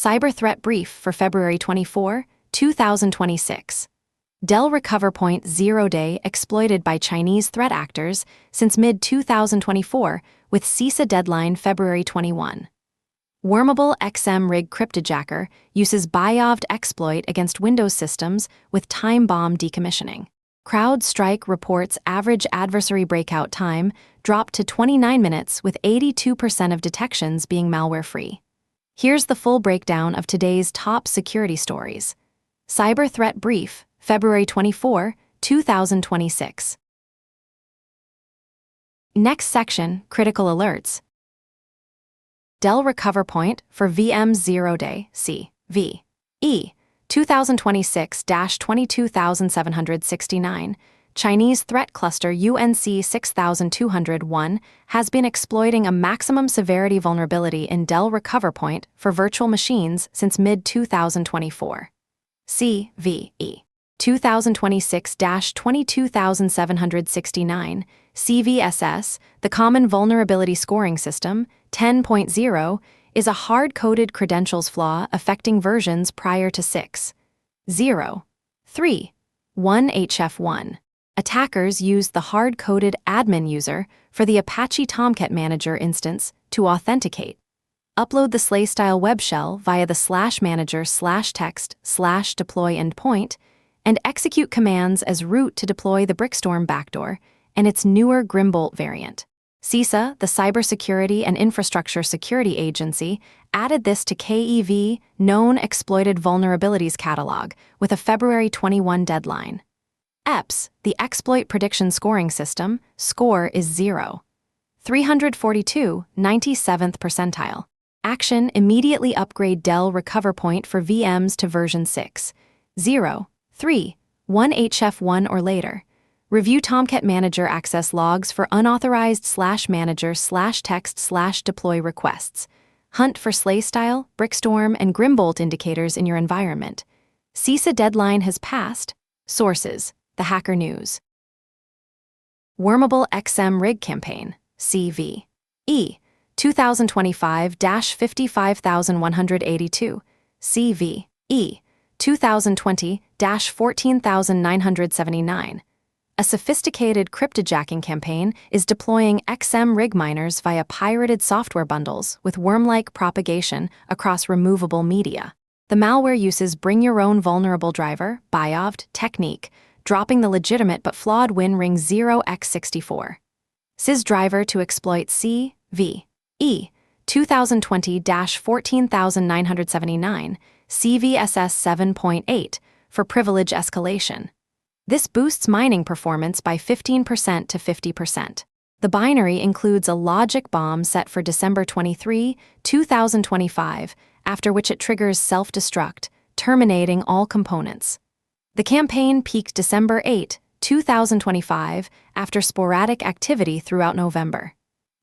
Cyber Threat Brief for February 24, 2026. Dell Recover Point zero-day exploited by Chinese threat actors since mid-2024 with CISA deadline February 21. Wormable XM Rig Cryptojacker uses BIOVD exploit against Windows systems with time bomb decommissioning. CrowdStrike reports average adversary breakout time dropped to 29 minutes with 82% of detections being malware-free. Here's the full breakdown of today's top security stories. Cyber Threat Brief, February 24, 2026. Next section, Critical Alerts. Dell Recover Point for VM Zero-Day, CVE, 2026-22769, Chinese Threat Cluster UNC 6201 has been exploiting a maximum severity vulnerability in Dell Recover Point for virtual machines since mid-2024. CVE 2026-22769, CVSS, the Common Vulnerability Scoring System, 10.0, is a hard-coded credentials flaw affecting versions prior to 6.0.3.1 HF1. Attackers used the hard-coded admin user for the Apache Tomcat Manager instance to authenticate. Upload the Slay-style web shell via the /manager/text/deploy endpoint and execute commands as root to deploy the Brickstorm backdoor and its newer Grimbolt variant. CISA, the Cybersecurity and Infrastructure Security Agency, added this to KEV Known Exploited Vulnerabilities Catalog with a February 21 deadline. EPS, the Exploit Prediction Scoring System, score is 0. 342, 97th percentile. Action: immediately upgrade Dell Recover Point for VMs to version 6.0.3.1 HF1 or later. Review Tomcat Manager access logs for unauthorized /manager/text/deploy requests. Hunt for Slay-style, Brickstorm, and Grimbolt indicators in your environment. CISA deadline has passed. Sources: The Hacker News. Wormable XM Rig Campaign, CVE, 2025-55182, CVE, 2020-14979. A sophisticated cryptojacking campaign is deploying XM rig miners via pirated software bundles with worm-like propagation across removable media. The malware uses bring-your-own vulnerable driver, BIOVD, technique, dropping the legitimate but flawed WinRing 0x64. SYS driver to exploit CVE, 2020-14979, CVSS 7.8, for privilege escalation. This boosts mining performance by 15% to 50%. The binary includes a logic bomb set for December 23, 2025, after which it triggers self-destruct, terminating all components. The campaign peaked December 8, 2025, after sporadic activity throughout November.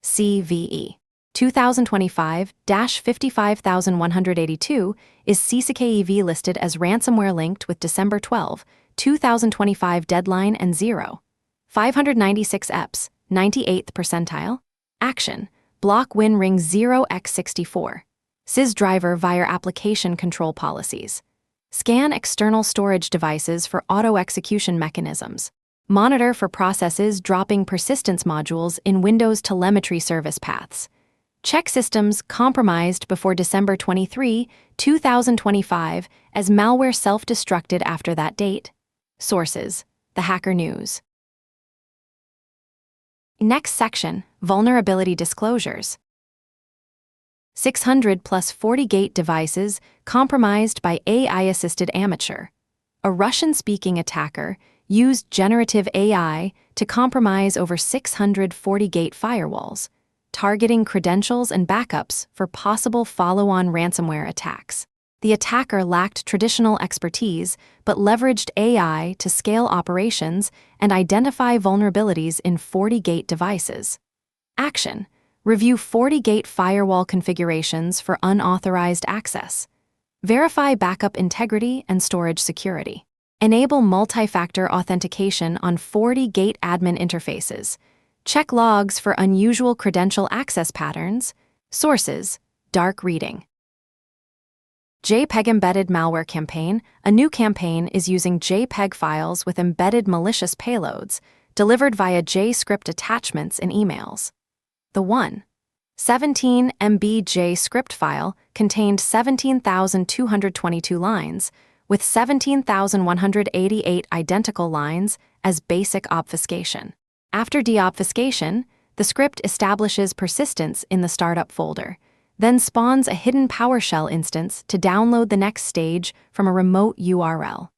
CVE 2025-55182 is CISA-KEV listed as ransomware linked with December 12, 2025 deadline and 0.596 EPS, 98th percentile. Action: block WinRing 0x64. SYS driver via application control policies. Scan external storage devices for auto-execution mechanisms. Monitor for processes dropping persistence modules in Windows telemetry service paths. Check systems compromised before December 23, 2025 as malware self-destructed after that date. Sources: The Hacker News. Next section, Vulnerability Disclosures. 600 plus FortiGate devices compromised by AI-assisted amateur. A Russian-speaking attacker used generative AI to compromise over 600 FortiGate firewalls, targeting credentials and backups for possible follow-on ransomware attacks. The attacker lacked traditional expertise but leveraged AI to scale operations and identify vulnerabilities in FortiGate devices. Action: review FortiGate firewall configurations for unauthorized access. Verify backup integrity and storage security. Enable multi-factor authentication on FortiGate admin interfaces. Check logs for unusual credential access patterns. Sources: Dark Reading. JPEG embedded malware campaign. A new campaign is using JPEG files with embedded malicious payloads delivered via JScript attachments in emails. The 17 MB JScript file contained 17,222 lines, with 17,188 identical lines as basic obfuscation. After deobfuscation, the script establishes persistence in the startup folder, then spawns a hidden PowerShell instance to download the next stage from a remote URL.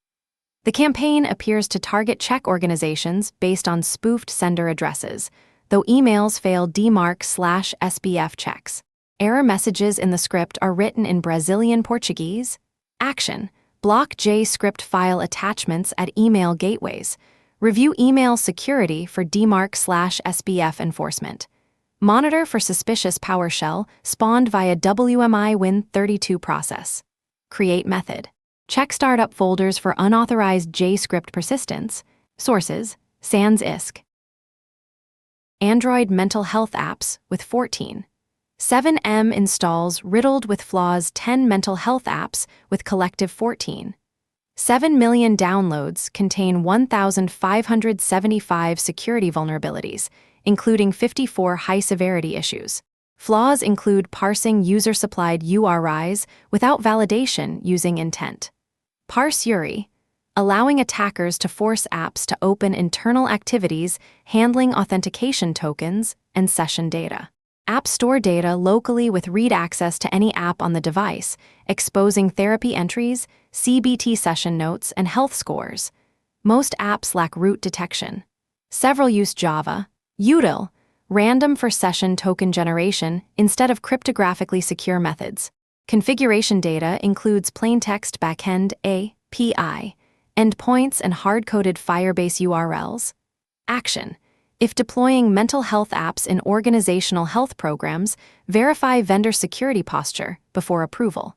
The campaign appears to target Czech organizations based on spoofed sender addresses, though emails fail DMARC/SBF checks. Error messages in the script are written in Brazilian Portuguese. Action: block JScript file attachments at email gateways. Review email security for DMARC/SBF enforcement. Monitor for suspicious PowerShell spawned via WMI Win32 process. Create method. Check startup folders for unauthorized JScript persistence. Sources: Sans ISK. Android mental health apps with 14.7M installs riddled with flaws. 10 mental health apps with collective 14.7 million downloads contain 1,575 security vulnerabilities, including 54 high-severity issues. Flaws include parsing user-supplied URIs without validation using intent. Parse URI, allowing attackers to force apps to open internal activities handling authentication tokens and session data. Apps store data locally with read access to any app on the device, exposing therapy entries, CBT session notes, and health scores. Most apps lack root detection. Several use Java, util, random for session token generation instead of cryptographically secure methods. Configuration data includes plaintext backend API, endpoints, and hard-coded Firebase URLs. Action: if deploying mental health apps in organizational health programs, verify vendor security posture before approval.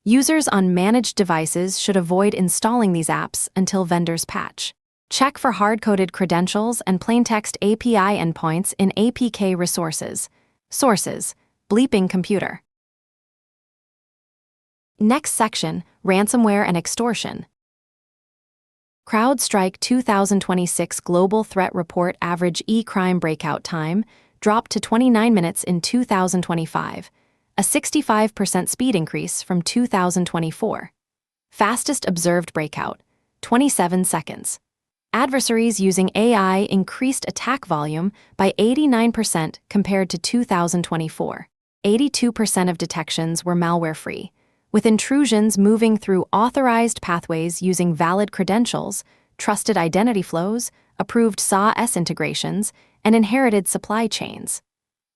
Users on managed devices should avoid installing these apps until vendors patch. Check for hard-coded credentials and plaintext API endpoints in APK resources. Sources: Bleeping Computer. Next section: Ransomware and Extortion. CrowdStrike 2026 Global Threat Report average e-crime breakout time dropped to 29 minutes in 2025, a 65% speed increase from 2024. Fastest observed breakout, 27 seconds. Adversaries using AI increased attack volume by 89% compared to 2024. 82% of detections were malware-free, with intrusions moving through authorized pathways using valid credentials, trusted identity flows, approved SAS integrations, and inherited supply chains.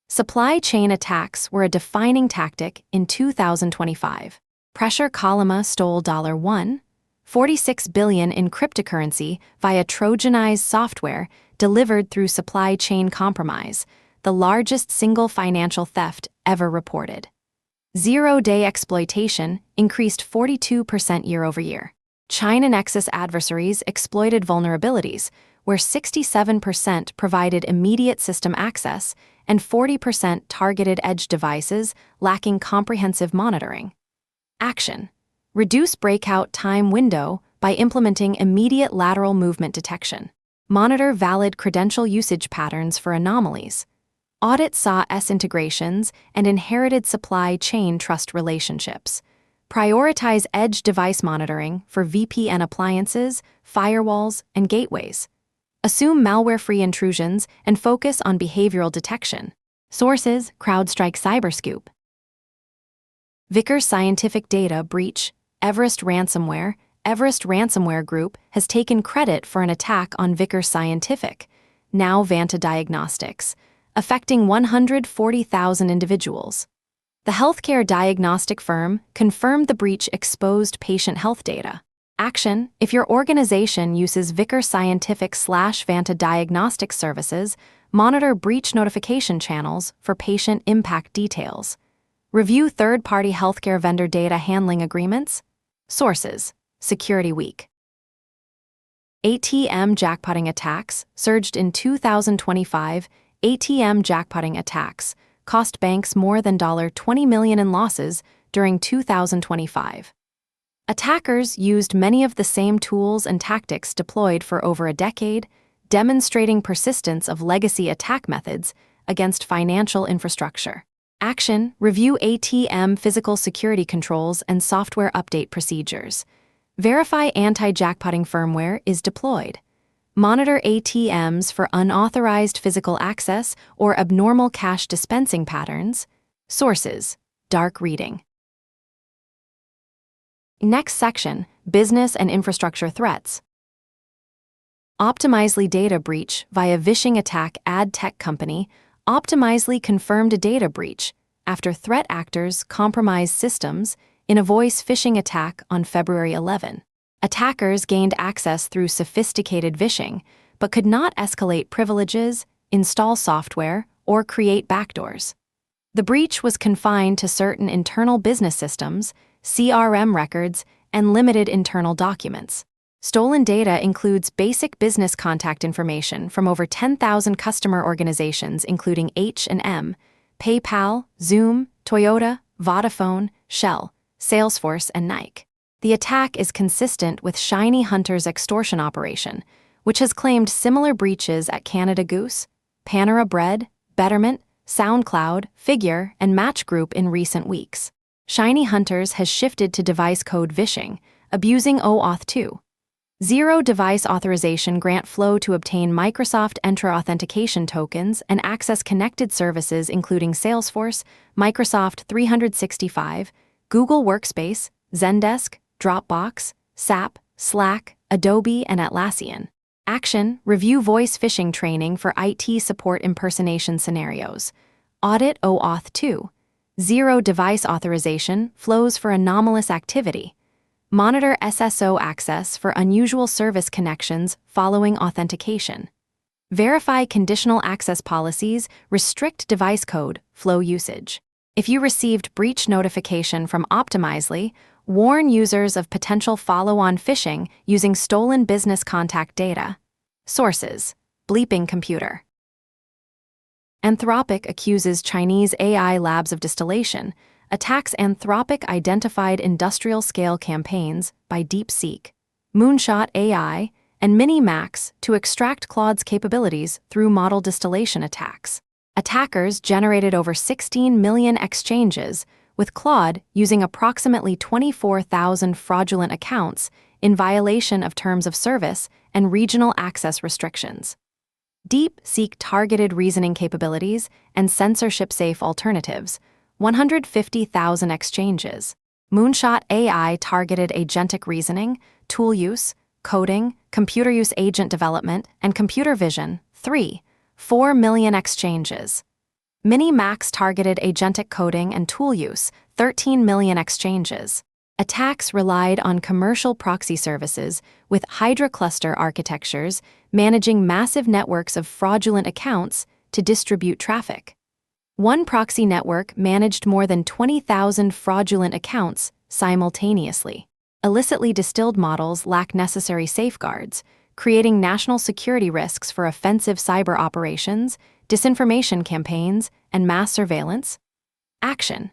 Supply chain attacks were a defining tactic in 2025. Pressure Columna stole $1.46 billion in cryptocurrency via Trojanized software delivered through supply chain compromise, the largest single financial theft ever reported. Zero-day exploitation increased 42% year-over-year. China Nexus adversaries exploited vulnerabilities, where 67% provided immediate system access and 40% targeted edge devices lacking comprehensive monitoring. Action: reduce breakout time window by implementing immediate lateral movement detection. Monitor valid credential usage patterns for anomalies. Audit SAS integrations and inherited supply chain trust relationships. Prioritize edge device monitoring for VPN appliances, firewalls, and gateways. Assume malware-free intrusions and focus on behavioral detection. Sources: CrowdStrike Cyberscoop. Vickers Scientific Data Breach. Everest Ransomware. Everest Ransomware Group has taken credit for an attack on Vickers Scientific, now Vanta Diagnostics, affecting 140,000 individuals. The healthcare diagnostic firm confirmed the breach exposed patient health data. Action: if your organization uses Vickers Scientific/Vanta Diagnostic services, monitor breach notification channels for patient impact details. Review third-party healthcare vendor data handling agreements. Sources: Security Week. ATM jackpotting attacks surged in 2025. ATM jackpotting attacks cost banks more than $20 million in losses during 2025. Attackers used many of the same tools and tactics deployed for over a decade, demonstrating persistence of legacy attack methods against financial infrastructure. Action: review ATM physical security controls and software update procedures. Verify anti-jackpotting firmware is deployed. Monitor ATMs for unauthorized physical access or abnormal cash dispensing patterns. Sources: dark reading. Next section: business and infrastructure threats. Optimizely data breach via phishing attack. Ad tech company Optimizely confirmed a data breach after threat actors compromised systems in a voice phishing attack on February 11. Attackers gained access through sophisticated phishing, but could not escalate privileges, install software, or create backdoors. The breach was confined to certain internal business systems, CRM records, and limited internal documents. Stolen data includes basic business contact information from over 10,000 customer organizations including H&M, PayPal, Zoom, Toyota, Vodafone, Shell, Salesforce, and Nike. The attack is consistent with Shiny Hunter's extortion operation, which has claimed similar breaches at Canada Goose, Panera Bread, Betterment, SoundCloud, Figure, and Match Group in recent weeks. Shiny Hunters has shifted to device code phishing, abusing OAuth 2. Zero device authorization grant flow to obtain Microsoft Entra authentication tokens and access connected services including Salesforce, Microsoft 365, Google Workspace, Zendesk, Dropbox, SAP, Slack, Adobe, and Atlassian. Action: review voice phishing training for IT support impersonation scenarios. Audit OAuth 2. Zero device authorization flows for anomalous activity. Monitor SSO access for unusual service connections following authentication. Verify conditional access policies, restrict device code, flow usage. If you received breach notification from Optimizely, warn users of potential follow-on phishing using stolen business contact data. Sources: Bleeping Computer. Anthropic accuses Chinese AI labs of distillation. Attacks Anthropic identified industrial-scale campaigns by DeepSeek, Moonshot AI, and Minimax to extract Claude's capabilities through model distillation attacks. Attackers generated over 16 million exchanges, with Claude using approximately 24,000 fraudulent accounts in violation of terms of service and regional access restrictions. DeepSeek targeted reasoning capabilities and censorship-safe alternatives, 150,000 exchanges. Moonshot AI targeted agentic reasoning, tool use, coding, computer use agent development, and computer vision, 4 million exchanges. Minimax targeted agentic coding and tool use, 13 million exchanges. Attacks relied on commercial proxy services with Hydra cluster architectures managing massive networks of fraudulent accounts to distribute traffic. One proxy network managed more than 20,000 fraudulent accounts simultaneously. Illicitly distilled models lack necessary safeguards, creating national security risks for offensive cyber operations, disinformation campaigns, and mass surveillance. Action: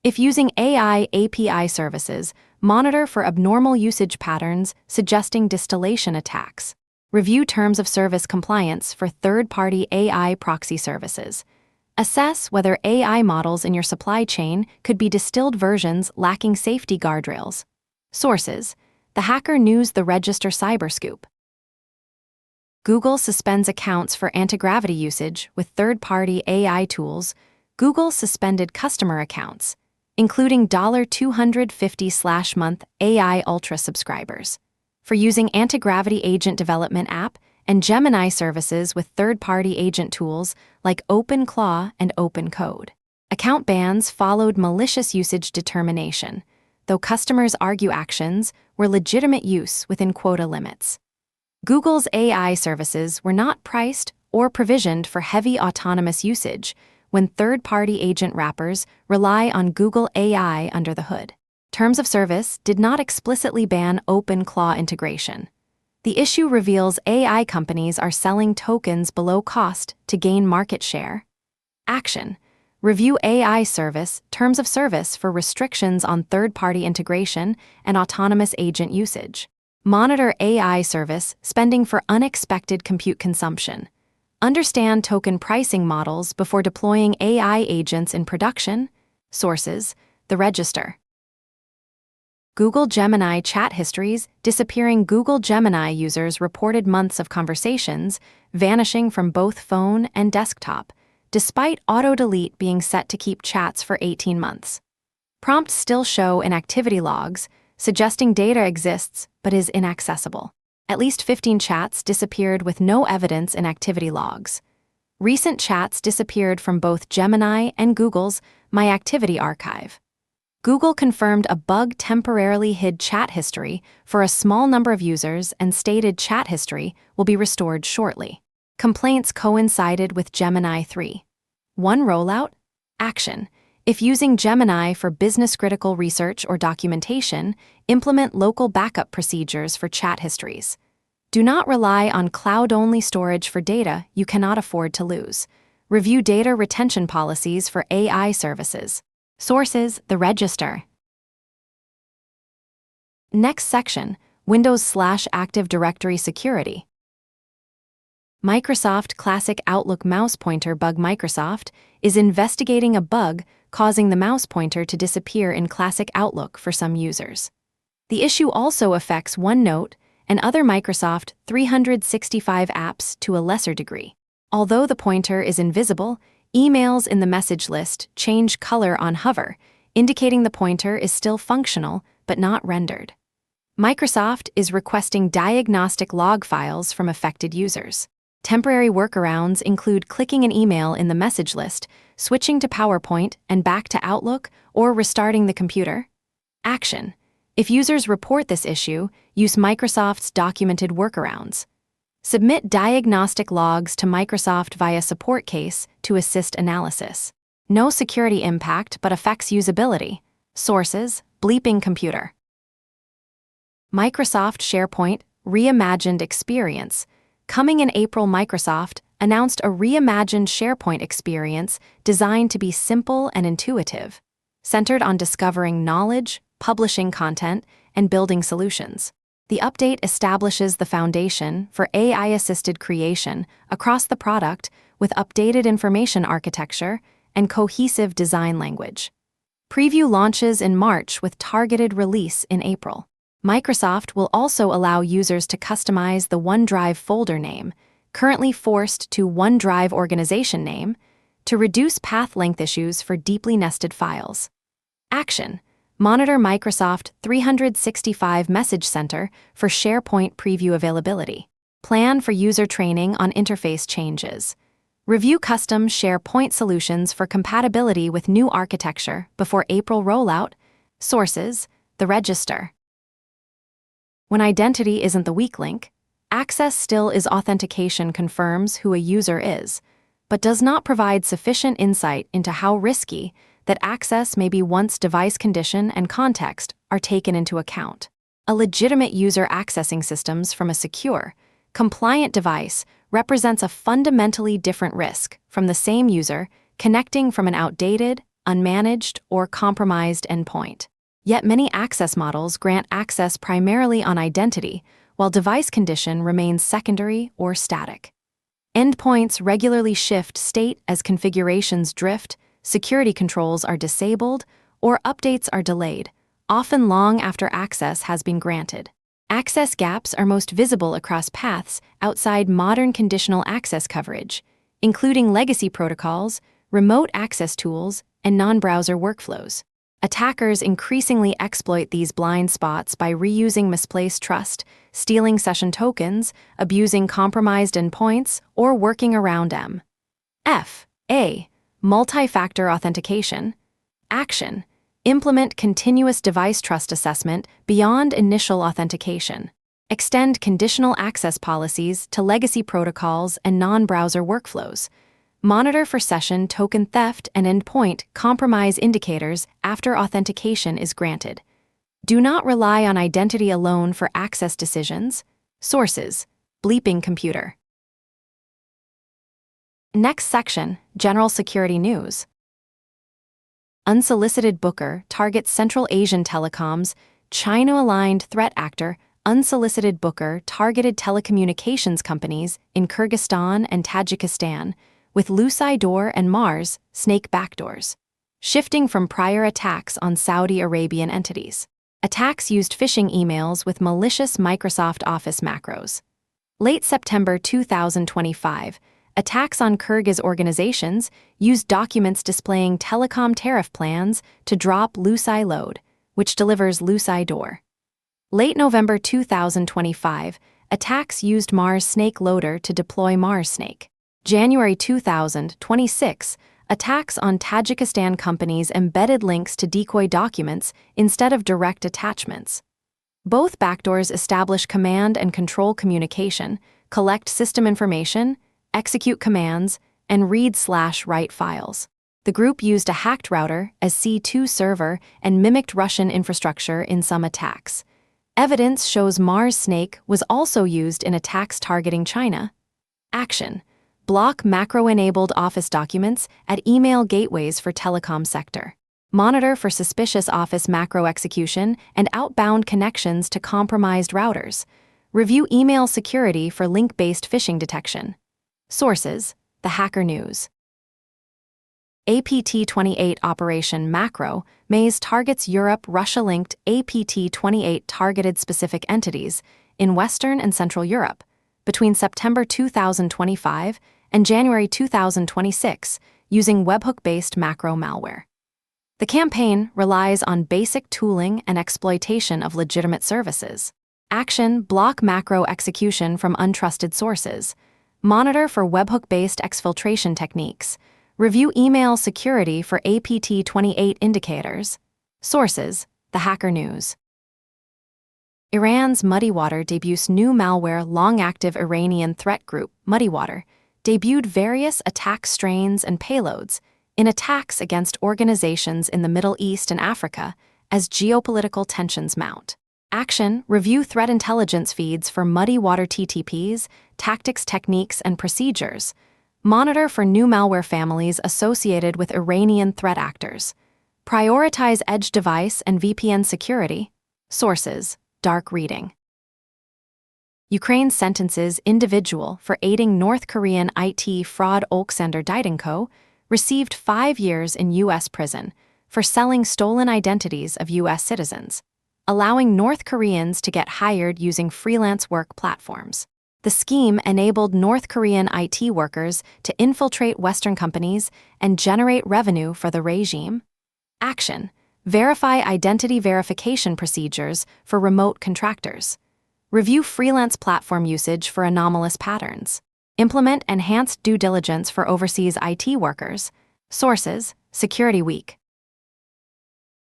if using AI API services, monitor for abnormal usage patterns suggesting distillation attacks. Review terms of service compliance for third-party AI proxy services. Assess whether AI models in your supply chain could be distilled versions lacking safety guardrails. Sources: The Hacker News, The Register, Cyberscoop. Google suspends accounts for anti-gravity usage with third-party AI tools. Google suspended customer accounts, including $250/month AI Ultra subscribers, for using anti-gravity agent development app and Gemini services with third-party agent tools like OpenClaw and OpenCode. Account bans followed malicious usage determination, though customers argue actions were legitimate use within quota limits. Google's AI services were not priced or provisioned for heavy autonomous usage when third-party agent wrappers rely on Google AI under the hood. Terms of service did not explicitly ban OpenClaw integration. The issue reveals AI companies are selling tokens below cost to gain market share. Action: Review AI service, terms of service for restrictions on third-party integration and autonomous agent usage. Monitor AI service spending for unexpected compute consumption. Understand token pricing models before deploying AI agents in production. Sources: the Register. Google Gemini chat histories disappearing. Google Gemini users reported months of conversations vanishing from both phone and desktop, despite auto-delete being set to keep chats for 18 months. Prompts still show in activity logs, suggesting data exists but is inaccessible. At least 15 chats disappeared with no evidence in activity logs. Recent chats disappeared from both Gemini and Google's My Activity archive. Google confirmed a bug temporarily hid chat history for a small number of users and stated chat history will be restored shortly. Complaints coincided with Gemini 3. One rollout? Action. If using Gemini for business-critical research or documentation, implement local backup procedures for chat histories. Do not rely on cloud-only storage for data you cannot afford to lose. Review data retention policies for AI services. Sources: the Register. Next section: Windows/Active Directory security. Microsoft Classic Outlook mouse pointer bug. Microsoft is investigating a bug causing the mouse pointer to disappear in Classic Outlook for some users. The issue also affects OneNote and other Microsoft 365 apps to a lesser degree. Although the pointer is invisible, emails in the message list change color on hover, indicating the pointer is still functional but not rendered. Microsoft is requesting diagnostic log files from affected users. Temporary workarounds include clicking an email in the message list, switching to PowerPoint and back to Outlook, or restarting the computer. Action. If users report this issue, use Microsoft's documented workarounds. Submit diagnostic logs to Microsoft via support case to assist analysis. No security impact but affects usability. Sources: Bleeping Computer. Microsoft SharePoint Reimagined Experience. Coming in April, Microsoft announced a reimagined SharePoint experience designed to be simple and intuitive, centered on discovering knowledge, publishing content, and building solutions. The update establishes the foundation for AI-assisted creation across the product with updated information architecture and cohesive design language. Preview launches in March with targeted release in April. Microsoft will also allow users to customize the OneDrive folder name, currently forced to OneDrive organization name, to reduce path length issues for deeply nested files. Action. Monitor Microsoft 365 Message Center for SharePoint preview availability. Plan for user training on interface changes. Review custom SharePoint solutions for compatibility with new architecture before April rollout. Sources: the Register. When identity isn't the weak link, access still is. Authentication confirms who a user is, but does not provide sufficient insight into how risky that access may be once device condition and context are taken into account. A legitimate user accessing systems from a secure, compliant device represents a fundamentally different risk from the same user connecting from an outdated, unmanaged, or compromised endpoint. Yet many access models grant access primarily on identity, while device condition remains secondary or static. Endpoints regularly shift state as configurations drift, security controls are disabled, or updates are delayed, often long after access has been granted. Access gaps are most visible across paths outside modern conditional access coverage, including legacy protocols, remote access tools, and non-browser workflows. Attackers increasingly exploit these blind spots by reusing misplaced trust, stealing session tokens, abusing compromised endpoints, or working around them. A. Multi-factor authentication. Action. Implement continuous device trust assessment beyond initial authentication. Extend conditional access policies to legacy protocols and non-browser workflows. Monitor for session token theft and endpoint compromise indicators after authentication is granted. Do not rely on identity alone for access decisions. Sources: Bleeping Computer. Next section: General Security News. Unsolicited booker targets Central Asian telecoms. China-aligned threat actor. Unsolicited booker targeted telecommunications companies in Kyrgyzstan and Tajikistan with Lucide Door and Mars snake backdoors. Shifting from prior attacks on Saudi Arabian entities. Attacks used phishing emails with malicious Microsoft Office macros. Late September 2025, attacks on Kyrgyz organizations used documents displaying telecom tariff plans to drop Lucide load, which delivers Lucide Door. Late November 2025, attacks used Mars Snake Loader to deploy Mars Snake. January 2026, attacks on Tajikistan companies embedded links to decoy documents instead of direct attachments. Both backdoors establish command and control communication, collect system information, execute commands, and read/write files. The group used a hacked router as C2 server and mimicked Russian infrastructure in some attacks. Evidence shows Mars Snake was also used in attacks targeting China. Action: block macro-enabled Office documents at email gateways for telecom sector. Monitor for suspicious Office macro execution and outbound connections to compromised routers. Review email security for link-based phishing detection. Sources: The Hacker News. APT-28 Operation Macro Maze targets Europe. Russia-linked APT-28 targeted specific entities in Western and Central Europe between September 2025 and January 2026 using webhook-based macro malware. The campaign relies on basic tooling and exploitation of legitimate services. Action: block macro execution from untrusted sources. Monitor for webhook-based exfiltration techniques. Review email security for APT-28 indicators. Sources: The Hacker News. Iran's Muddy Water debuts new malware. Long-active Iranian threat group, Muddy Water, debuted various attack strains and payloads in attacks against organizations in the Middle East and Africa as geopolitical tensions mount. Action: review threat intelligence feeds for Muddy Water TTPs, tactics, techniques, and procedures. Monitor for new malware families associated with Iranian threat actors. Prioritize edge device and VPN security. Sources: Dark Reading. Ukraine sentences individual for aiding North Korean IT fraud. Oleksandr Didenko received 5 years in U.S. prison for selling stolen identities of U.S. citizens, allowing North Koreans to get hired using freelance work platforms. The scheme enabled North Korean IT workers to infiltrate Western companies and generate revenue for the regime. Action: verify identity verification procedures for remote contractors. Review freelance platform usage for anomalous patterns. Implement enhanced due diligence for overseas IT workers. Sources: Security Week.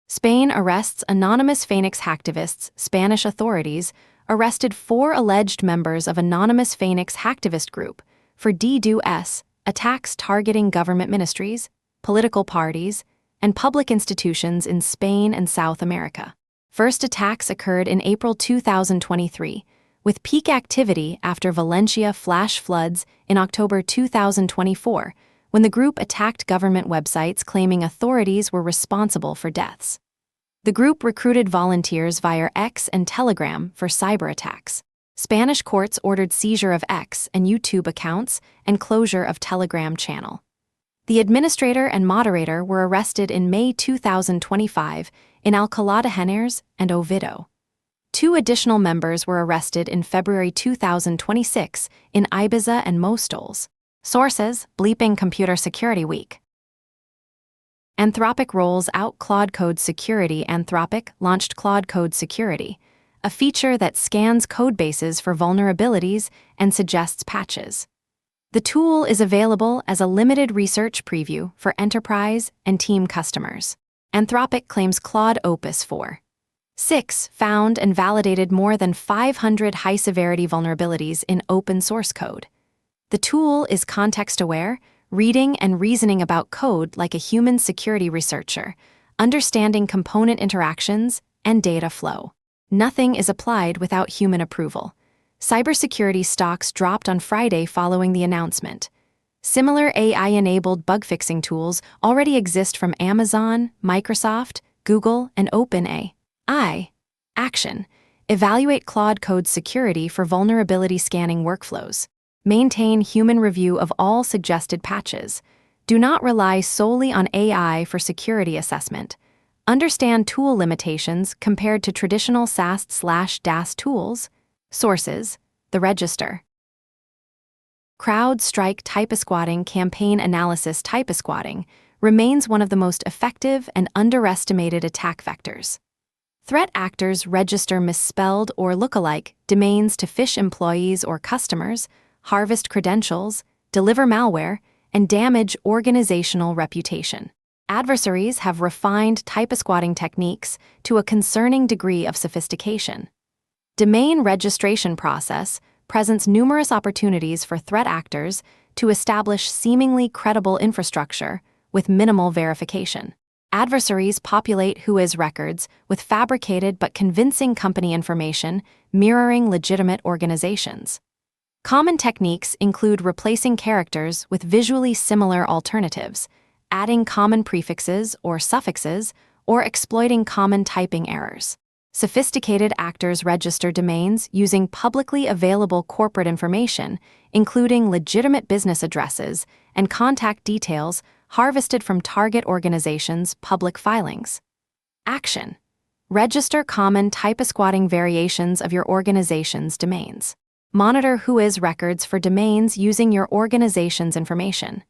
Spain arrests anonymous Phoenix hacktivists. Spanish authorities arrested 4 alleged members of anonymous Phoenix hacktivist group for DDoS attacks targeting government ministries, political parties, and public institutions in Spain and South America. First attacks occurred in April 2023, with peak activity after Valencia flash floods in October 2024, when the group attacked government websites claiming authorities were responsible for deaths. The group recruited volunteers via X and Telegram for cyber attacks. Spanish courts ordered seizure of X and YouTube accounts and closure of Telegram channel. The administrator and moderator were arrested in May 2025 in Alcalá de Henares and Oviedo. 2 additional members were arrested in February 2026 in Ibiza and Móstoles. Sources: Bleeping Computer Security Week. Anthropic rolls out Claude Code Security. Anthropic launched Claude Code Security, a feature that scans codebases for vulnerabilities and suggests patches. The tool is available as a limited research preview for enterprise and team customers. Anthropic claims Claude Opus 4.6 found and validated more than 500 high-severity vulnerabilities in open-source code. The tool is context-aware, reading and reasoning about code like a human security researcher, understanding component interactions and data flow. Nothing is applied without human approval. Cybersecurity stocks dropped on Friday following the announcement. Similar AI-enabled bug-fixing tools already exist from Amazon, Microsoft, Google, and OpenAI. Action: evaluate Claude Code's security for vulnerability scanning workflows. Maintain human review of all suggested patches. Do not rely solely on AI for security assessment. Understand tool limitations compared to traditional SaaS/DaaS tools. Sources: The Register. CrowdStrike typesquatting campaign analysis. Typesquatting remains one of the most effective and underestimated attack vectors. Threat actors register misspelled or lookalike domains to phish employees or customers, harvest credentials, deliver malware, and damage organizational reputation. Adversaries have refined typesquatting techniques to a concerning degree of sophistication. Domain registration process presents numerous opportunities for threat actors to establish seemingly credible infrastructure with minimal verification. Adversaries populate Whois records with fabricated but convincing company information mirroring legitimate organizations. Common techniques include replacing characters with visually similar alternatives, adding common prefixes or suffixes, or exploiting common typing errors. Sophisticated actors register domains using publicly available corporate information, including legitimate business addresses and contact details harvested from target organizations' public filings. Action: register common typesquatting variations of your organization's domains. Monitor Whois records for domains using your organization's information.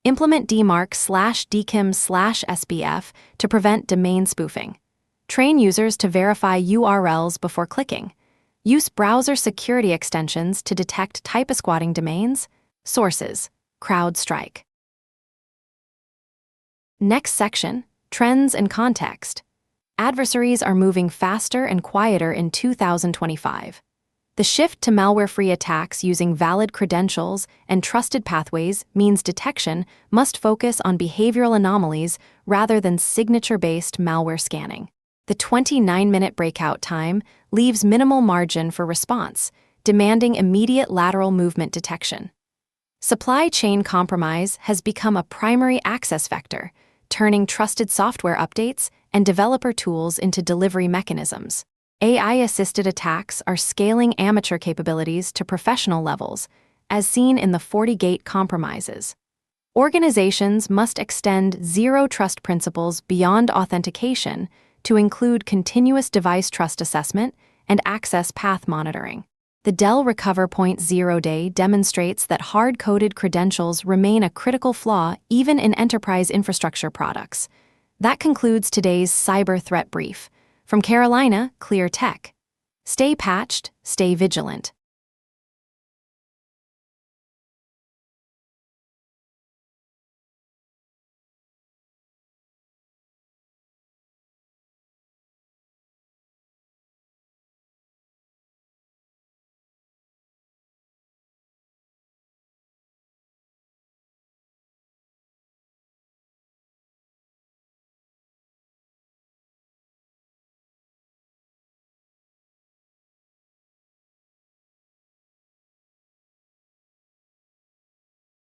Implement DMARC/DKIM/SBF to prevent domain spoofing. Train users to verify URLs before clicking. Use browser security extensions to detect typesquatting domains. Sources: CrowdStrike. Next section: Trends and Context. Adversaries are moving faster and quieter in 2025. The shift to malware-free attacks using valid credentials and trusted pathways means detection must focus on behavioral anomalies rather than signature-based malware scanning. The 29-minute breakout time leaves minimal margin for response, demanding immediate lateral movement detection. Supply chain compromise has become a primary access vector, turning trusted software updates and developer tools into delivery mechanisms. AI-assisted attacks are scaling amateur capabilities to professional levels, as seen in the FortiGate compromises. Organizations must extend zero-trust principles beyond authentication to include continuous device trust assessment and access path monitoring. The Dell Recover Point Zero Day demonstrates that hard-coded credentials remain a critical flaw even in enterprise infrastructure products. That concludes today's Cyber Threat Brief. From Carolina Clear Tech. Stay patched, stay vigilant.